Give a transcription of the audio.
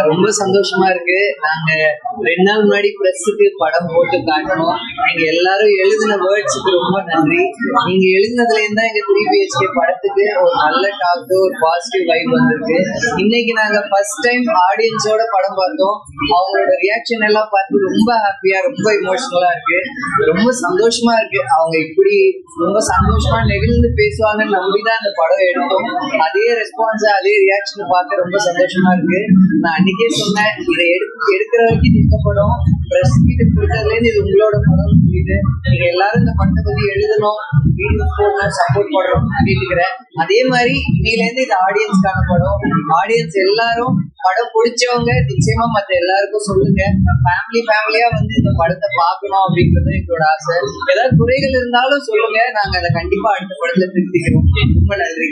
ரொம்ப சந்தோஷமா இருக்கு. நாங்க 2 நாள் முன்னாடி பிரஸ்ஸுக்கு படம் போட்டு காட்டணும். நீங்க எல்லாரும் எழுதின வேர்ட்ஸுக்கு ரொம்ப நன்றி. நீங்க எழுதினதுல இருந்தா எங்க 3BHK படத்துக்கு ஒரு நல்ல டாக், ஒரு பாசிட்டிவ் வைப் வந்திருக்கு. இன்னைக்கு நாங்க ஃபர்ஸ்ட் டைம் ஆடியன்ஸோட படம் பார்த்தோம். அவங்களோட ரியாக்ஷன் எல்லாம் பார்த்து ரொம்ப ஹாப்பியா, ரொம்ப இமோஷனலா இருக்கு. ரொம்ப சந்தோஷமா இருக்கு. அவங்க இப்படி ரொம்ப சந்தோஷமா நெகிழ்ந்து பேசுவாங்கன்னு நம்பிதான் அந்த படம் எடுத்தோம். அதே ரெஸ்பான்ஸ், அதே ரியாக்ஷன் பார்க்க ரொம்ப சந்தோஷமா இருக்கு. நான் அன்னைக்கே சொன்னேன், இதை எடுக்கிற வரைக்கும் இந்த படம் பிரஸ் கிட்ட கொடுத்ததுலேருந்து இது உங்களோட படம் சொல்லிட்டு நீங்க எல்லாரும் இந்த படத்தை பத்தி எழுதணும், வீடியோ போடணும், சப்போர்ட் பண்ணணும் கேட்டுக்கிறேன். அதே மாதிரி இன்னையிலேருந்து இது ஆடியன்ஸ்க்கான படம். ஆடியன்ஸ் எல்லாரும் படம் பிடிச்சவங்க நிச்சயமா மற்ற எல்லாருக்கும் சொல்லுங்க. ஃபேமிலியா வந்து இந்த படத்தை பார்க்கணும் அப்படின்றது எங்களோட ஆசை. ஏதாவது குறைகள் இருந்தாலும் சொல்லுங்க, நாங்க அதை கண்டிப்பா அடுத்த படத்துல திருத்திக்கிறோம். ரொம்ப நன்றி.